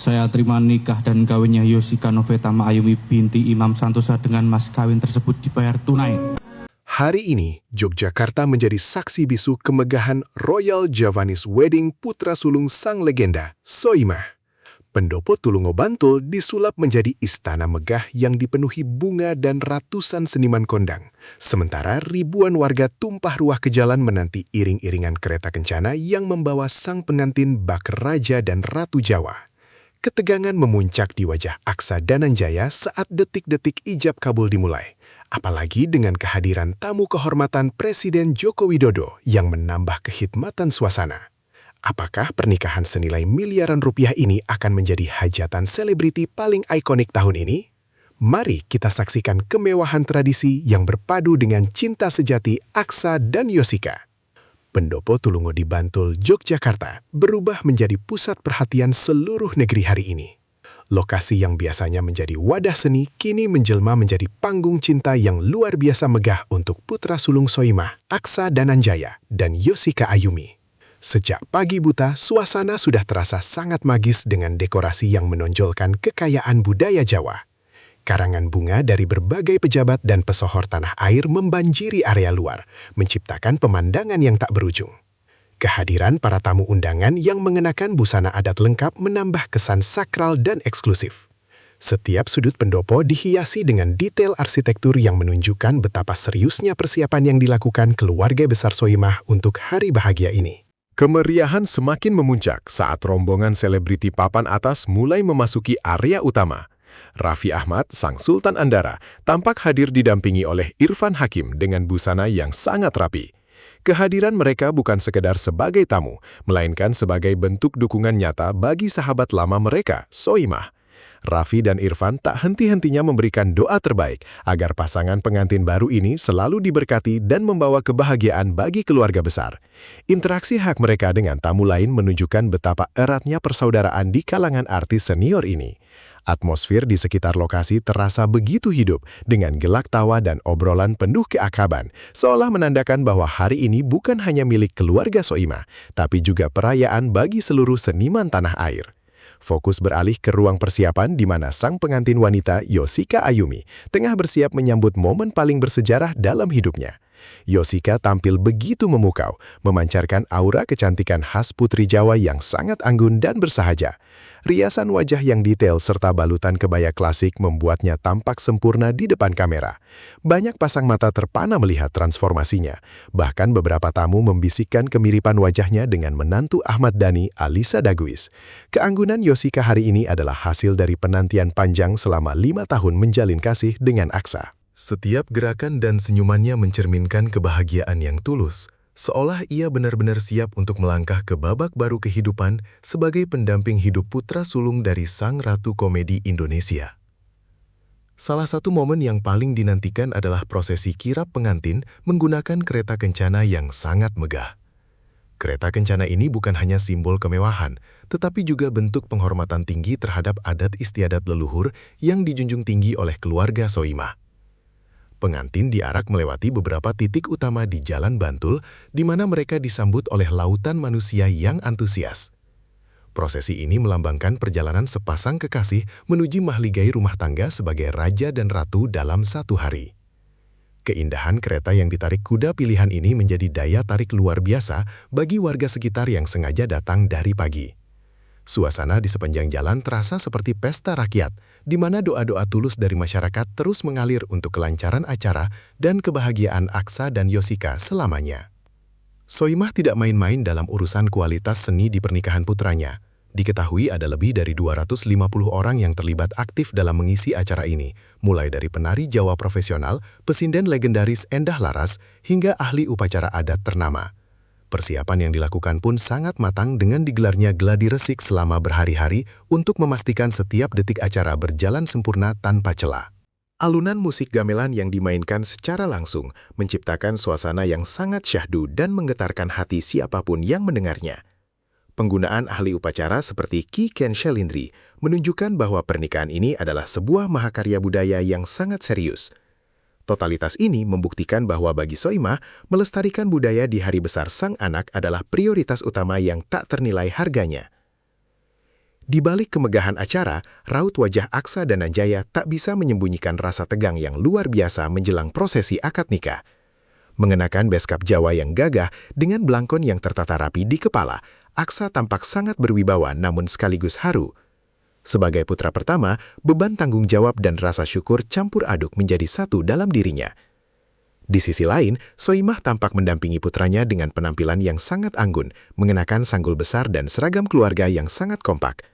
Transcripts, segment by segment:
Saya terima nikah dan kawinnya Yoshika Noveta Ayumi binti Imam Santosa dengan mas kawin tersebut dibayar tunai. Hari ini, Yogyakarta menjadi saksi bisu kemegahan Royal Javanese Wedding putra sulung sang legenda, Soimah. Pendopo Tulungo Bantul disulap menjadi istana megah yang dipenuhi bunga dan ratusan seniman kondang. Sementara ribuan warga tumpah ruah ke jalan menanti iring-iringan kereta kencana yang membawa sang pengantin bak raja dan ratu Jawa. Ketegangan memuncak di wajah Aksa Dananjaya saat detik-detik ijab kabul dimulai. Apalagi dengan kehadiran tamu kehormatan Presiden Joko Widodo yang menambah kehikmatan suasana. Apakah pernikahan senilai miliaran rupiah ini akan menjadi hajatan selebriti paling ikonik tahun ini? Mari kita saksikan kemewahan tradisi yang berpadu dengan cinta sejati Aksa dan Yoshika. Pendopo Tulungo di Bantul, Yogyakarta berubah menjadi pusat perhatian seluruh negeri hari ini. Lokasi yang biasanya menjadi wadah seni kini menjelma menjadi panggung cinta yang luar biasa megah untuk putra sulung Soimah, Aksa Dananjaya, dan Yoshika Ayumi. Sejak pagi buta, suasana sudah terasa sangat magis dengan dekorasi yang menonjolkan kekayaan budaya Jawa. Karangan bunga dari berbagai pejabat dan pesohor tanah air membanjiri area luar, menciptakan pemandangan yang tak berujung. Kehadiran para tamu undangan yang mengenakan busana adat lengkap menambah kesan sakral dan eksklusif. Setiap sudut pendopo dihiasi dengan detail arsitektur yang menunjukkan betapa seriusnya persiapan yang dilakukan keluarga besar Soimah untuk hari bahagia ini. Kemeriahan semakin memuncak saat rombongan selebriti papan atas mulai memasuki area utama. Raffi Ahmad, sang Sultan Andara, tampak hadir didampingi oleh Irfan Hakim dengan busana yang sangat rapi. Kehadiran mereka bukan sekedar sebagai tamu, melainkan sebagai bentuk dukungan nyata bagi sahabat lama mereka, Soimah. Raffi dan Irfan tak henti-hentinya memberikan doa terbaik agar pasangan pengantin baru ini selalu diberkati dan membawa kebahagiaan bagi keluarga besar. Interaksi hak mereka dengan tamu lain menunjukkan betapa eratnya persaudaraan di kalangan artis senior ini. Atmosfer di sekitar lokasi terasa begitu hidup dengan gelak tawa dan obrolan penuh keakraban, seolah menandakan bahwa hari ini bukan hanya milik keluarga Soimah, tapi juga perayaan bagi seluruh seniman tanah air. Fokus beralih ke ruang persiapan di mana sang pengantin wanita Yoshika Ayumi tengah bersiap menyambut momen paling bersejarah dalam hidupnya. Yoshika tampil begitu memukau, memancarkan aura kecantikan khas putri Jawa yang sangat anggun dan bersahaja. Riasan wajah yang detail serta balutan kebaya klasik membuatnya tampak sempurna di depan kamera. Banyak pasang mata terpana melihat transformasinya. Bahkan beberapa tamu membisikkan kemiripan wajahnya dengan menantu Ahmad Dhani, Alisa Daguis. Keanggunan Yoshika hari ini adalah hasil dari penantian panjang selama 5 tahun menjalin kasih dengan Aksa. Setiap gerakan dan senyumannya mencerminkan kebahagiaan yang tulus, seolah ia benar-benar siap untuk melangkah ke babak baru kehidupan sebagai pendamping hidup putra sulung dari sang ratu komedi Indonesia. Salah satu momen yang paling dinantikan adalah prosesi kirap pengantin menggunakan kereta kencana yang sangat megah. Kereta kencana ini bukan hanya simbol kemewahan, tetapi juga bentuk penghormatan tinggi terhadap adat istiadat leluhur yang dijunjung tinggi oleh keluarga Soimah. Pengantin diarak melewati beberapa titik utama di Jalan Bantul, di mana mereka disambut oleh lautan manusia yang antusias. Prosesi ini melambangkan perjalanan sepasang kekasih menuju mahligai rumah tangga sebagai raja dan ratu dalam satu hari. Keindahan kereta yang ditarik kuda pilihan ini menjadi daya tarik luar biasa bagi warga sekitar yang sengaja datang dari pagi. Suasana di sepanjang jalan terasa seperti pesta rakyat, di mana doa-doa tulus dari masyarakat terus mengalir untuk kelancaran acara dan kebahagiaan Aksa dan Yoshika selamanya. Soimah tidak main-main dalam urusan kualitas seni di pernikahan putranya. Diketahui ada lebih dari 250 orang yang terlibat aktif dalam mengisi acara ini, mulai dari penari Jawa profesional, pesinden legendaris Endah Laras, hingga ahli upacara adat ternama. Persiapan yang dilakukan pun sangat matang dengan digelarnya gladi resik selama berhari-hari untuk memastikan setiap detik acara berjalan sempurna tanpa celah. Alunan musik gamelan yang dimainkan secara langsung menciptakan suasana yang sangat syahdu dan menggetarkan hati siapapun yang mendengarnya. Penggunaan ahli upacara seperti Ki Ken Shelindri menunjukkan bahwa pernikahan ini adalah sebuah mahakarya budaya yang sangat serius. Totalitas ini membuktikan bahwa bagi Soimah, melestarikan budaya di hari besar sang anak adalah prioritas utama yang tak ternilai harganya. Di balik kemegahan acara, raut wajah Aksa dan Anjaya tak bisa menyembunyikan rasa tegang yang luar biasa menjelang prosesi akad nikah. Mengenakan beskap Jawa yang gagah dengan belangkon yang tertata rapi di kepala, Aksa tampak sangat berwibawa namun sekaligus haru. Sebagai putra pertama, beban tanggung jawab dan rasa syukur campur aduk menjadi satu dalam dirinya. Di sisi lain, Soimah tampak mendampingi putranya dengan penampilan yang sangat anggun, mengenakan sanggul besar dan seragam keluarga yang sangat kompak.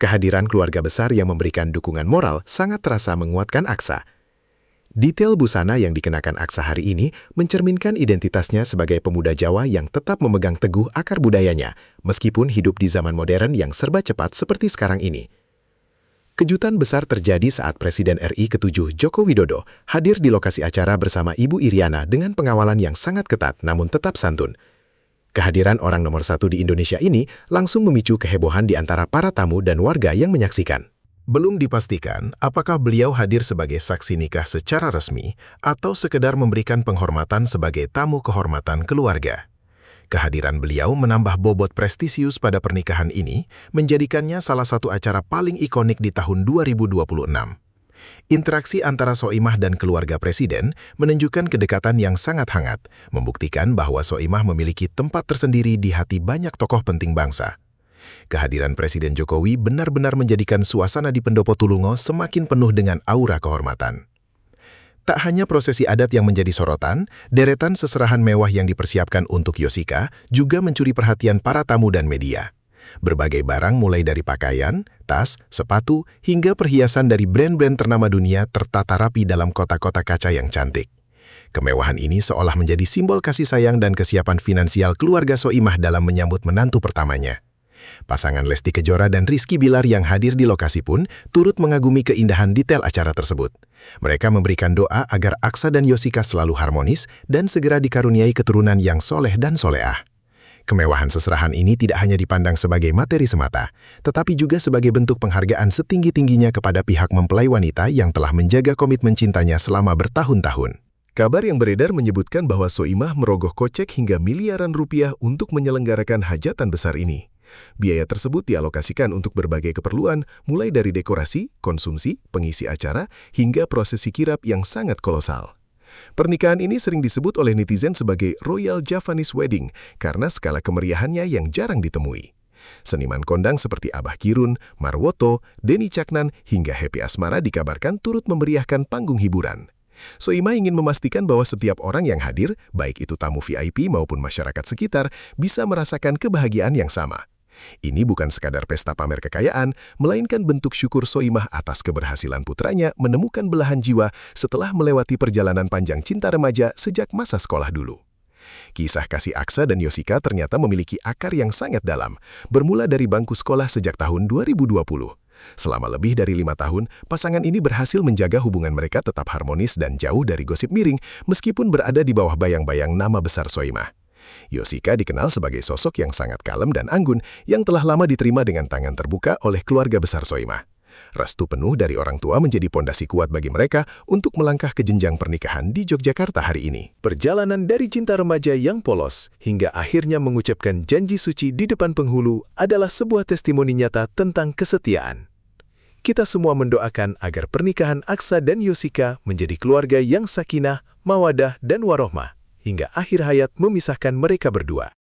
Kehadiran keluarga besar yang memberikan dukungan moral sangat terasa menguatkan Aksa. Detail busana yang dikenakan Aksa hari ini mencerminkan identitasnya sebagai pemuda Jawa yang tetap memegang teguh akar budayanya, meskipun hidup di zaman modern yang serba cepat seperti sekarang ini. Kejutan besar terjadi saat Presiden RI ke-7 Joko Widodo hadir di lokasi acara bersama Ibu Iriana dengan pengawalan yang sangat ketat namun tetap santun. Kehadiran orang nomor 1 di Indonesia ini langsung memicu kehebohan di antara para tamu dan warga yang menyaksikan. Belum dipastikan apakah beliau hadir sebagai saksi nikah secara resmi atau sekedar memberikan penghormatan sebagai tamu kehormatan keluarga. Kehadiran beliau menambah bobot prestisius pada pernikahan ini, menjadikannya salah satu acara paling ikonik di tahun 2026. Interaksi antara Soimah dan keluarga presiden menunjukkan kedekatan yang sangat hangat, membuktikan bahwa Soimah memiliki tempat tersendiri di hati banyak tokoh penting bangsa. Kehadiran Presiden Jokowi benar-benar menjadikan suasana di Pendopo Tulungo semakin penuh dengan aura kehormatan. Tak hanya prosesi adat yang menjadi sorotan, deretan seserahan mewah yang dipersiapkan untuk Yosika juga mencuri perhatian para tamu dan media. Berbagai barang mulai dari pakaian, tas, sepatu, hingga perhiasan dari brand-brand ternama dunia tertata rapi dalam kotak-kotak kaca yang cantik. Kemewahan ini seolah menjadi simbol kasih sayang dan kesiapan finansial keluarga Soimah dalam menyambut menantu pertamanya. Pasangan Lesti Kejora dan Rizky Bilar yang hadir di lokasi pun turut mengagumi keindahan detail acara tersebut. Mereka memberikan doa agar Aksa dan Yosika selalu harmonis dan segera dikaruniai keturunan yang soleh dan soleah. Kemewahan seserahan ini tidak hanya dipandang sebagai materi semata, tetapi juga sebagai bentuk penghargaan setinggi-tingginya kepada pihak mempelai wanita yang telah menjaga komitmen cintanya selama bertahun-tahun. Kabar yang beredar menyebutkan bahwa Soimah merogoh kocek hingga miliaran rupiah untuk menyelenggarakan hajatan besar ini. Biaya tersebut dialokasikan untuk berbagai keperluan, mulai dari dekorasi, konsumsi, pengisi acara, hingga prosesi kirap yang sangat kolosal. Pernikahan ini sering disebut oleh netizen sebagai Royal Javanese Wedding karena skala kemeriahannya yang jarang ditemui. Seniman kondang seperti Abah Kirun, Marwoto, Denny Caknan, hingga Happy Asmara dikabarkan turut memeriahkan panggung hiburan. Soimah ingin memastikan bahwa setiap orang yang hadir, baik itu tamu VIP maupun masyarakat sekitar, bisa merasakan kebahagiaan yang sama. Ini bukan sekadar pesta pamer kekayaan, melainkan bentuk syukur Soimah atas keberhasilan putranya menemukan belahan jiwa setelah melewati perjalanan panjang cinta remaja sejak masa sekolah dulu. Kisah kasih Aksa dan Yosika ternyata memiliki akar yang sangat dalam, bermula dari bangku sekolah sejak tahun 2020. Selama lebih dari 5 tahun, pasangan ini berhasil menjaga hubungan mereka tetap harmonis dan jauh dari gosip miring, meskipun berada di bawah bayang-bayang nama besar Soimah. Yosika dikenal sebagai sosok yang sangat kalem dan anggun yang telah lama diterima dengan tangan terbuka oleh keluarga besar Soimah. Restu penuh dari orang tua menjadi pondasi kuat bagi mereka untuk melangkah ke jenjang pernikahan di Yogyakarta hari ini. Perjalanan dari cinta remaja yang polos hingga akhirnya mengucapkan janji suci di depan penghulu adalah sebuah testimoni nyata tentang kesetiaan. Kita semua mendoakan agar pernikahan Aksa dan Yosika menjadi keluarga yang sakinah, mawadah, dan warohmah hingga akhir hayat memisahkan mereka berdua.